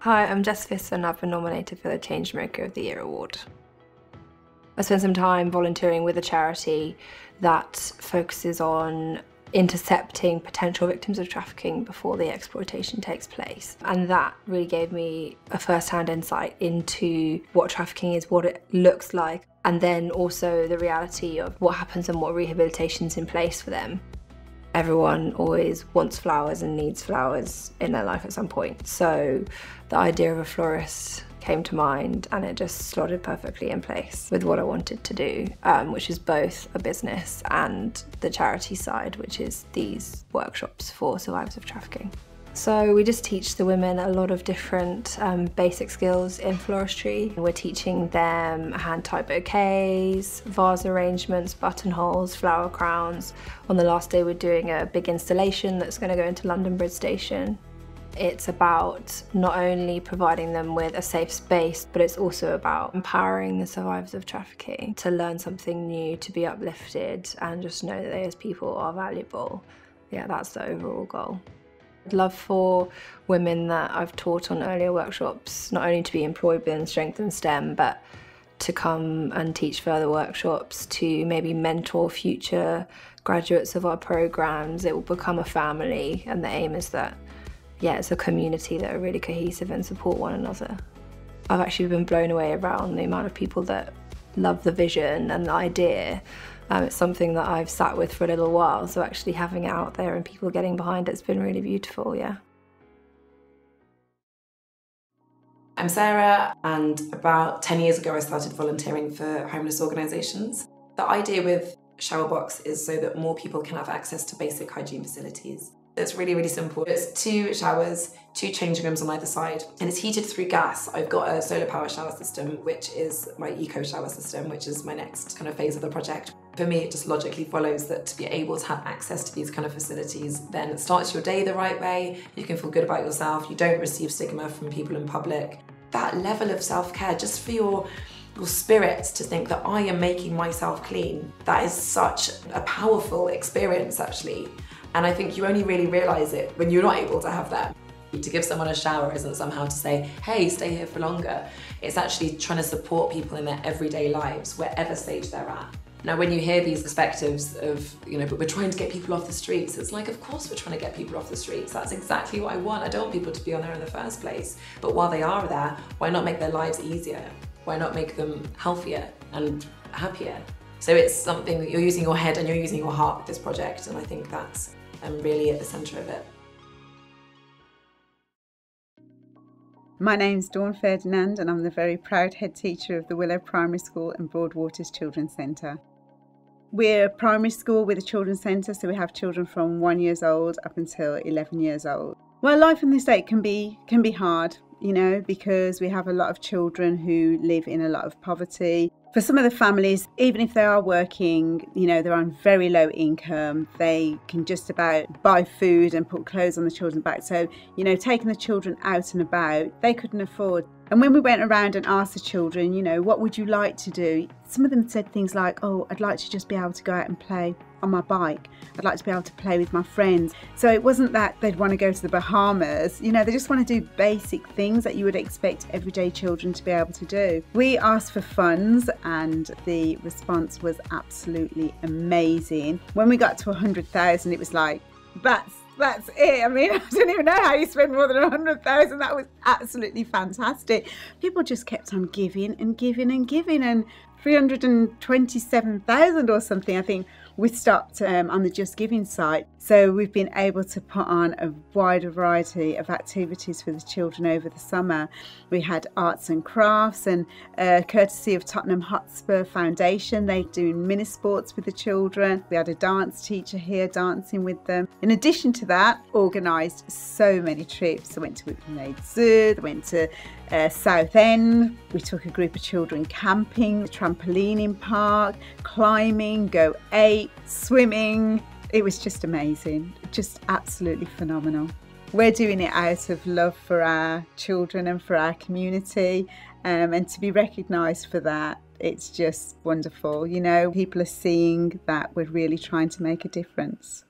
Hi, I'm Jess Visser and I've been nominated for the Changemaker of the Year award. I spent some time volunteering with a charity that focuses on intercepting potential victims of trafficking before the exploitation takes place. And that really gave me a first-hand insight into what trafficking is, what it looks like, and then also the reality of what happens and what rehabilitation's in place for them. Everyone always wants flowers and needs flowers in their life at some point. So the idea of a florist came to mind and it just slotted perfectly in place with what I wanted to do, which is both a business and the charity side, which is these workshops for survivors of trafficking. So we just teach the women a lot of different basic skills in floristry. We're teaching them hand-tied bouquets, vase arrangements, buttonholes, flower crowns. On the last day we're doing a big installation that's going to go into London Bridge Station. It's about not only providing them with a safe space, but it's also about empowering the survivors of trafficking to learn something new, to be uplifted, and just know that they as people are valuable. Yeah, that's the overall goal. I'd love for women that I've taught on earlier workshops not only to be employed within Strength and STEM, but to come and teach further workshops, to maybe mentor future graduates of our programs. It will become a family, and the aim is that, yeah, it's a community that are really cohesive and support one another. I've actually been blown away around the amount of people that love the vision and the idea. It's something that I've sat with for a little while, so actually having it out there and people getting behind it's been really beautiful, yeah. I'm Sarah, and about 10 years ago I started volunteering for homeless organisations. The idea with Showerbox is so that more people can have access to basic hygiene facilities. It's really, really simple. It's 2 showers, 2 changing rooms on either side, and it's heated through gas. I've got a solar power shower system, which is my eco shower system, which is my next kind of phase of the project. For me, it just logically follows that to be able to have access to these kind of facilities then it starts your day the right way, you can feel good about yourself, you don't receive stigma from people in public. That level of self-care, just for your spirit to think that I am making myself clean, that is such a powerful experience actually. And I think you only really realise it when you're not able to have that. To give someone a shower isn't somehow to say, hey, stay here for longer. It's actually trying to support people in their everyday lives, wherever stage they're at. Now, when you hear these perspectives of, but we're trying to get people off the streets, it's like, of course we're trying to get people off the streets. That's exactly what I want. I don't want people to be on there in the first place. But while they are there, why not make their lives easier? Why not make them healthier and happier? So it's something that you're using your head and you're using your heart with this project, and I think that's really at the centre of it. My name's Ferdinand and I'm the very proud head teacher of the Willow Primary School and Broadwater's Children's Centre. We're a primary school with a children's centre, so we have children from 1 year old up until 11 years old. Well, life in the estate can be hard, because we have a lot of children who live in a lot of poverty. For some of the families, even if they are working, they're on very low income, they can just about buy food and put clothes on the children's back. So, taking the children out and about, they couldn't afford. And when we went around and asked the children, what would you like to do? Some of them said things like, oh, I'd like to just be able to go out and play on my bike. I'd like to be able to play with my friends. So it wasn't that they'd want to go to the Bahamas. They just want to do basic things that you would expect everyday children to be able to do. We asked for funds and the response was absolutely amazing. When we got to 100,000, it was like, that's it. I mean, I don't even know how you spend more than 100,000. That was absolutely fantastic. People just kept on giving and giving and giving, and 327,000 or something, I think, we stopped on the JustGiving site. So we've been able to put on a wider variety of activities for the children over the summer. We had arts and crafts, and courtesy of Tottenham Hotspur Foundation, they do mini sports with the children. We had a dance teacher here dancing with them. In addition to that, organised so many trips. I went to Whitney Zoo, I went to Southend. We took a group of children camping, the trampolining park, climbing, Go 8, swimming. It was just amazing, just absolutely phenomenal. We're doing it out of love for our children and for our community, and to be recognised for that, it's just wonderful. People are seeing that we're really trying to make a difference.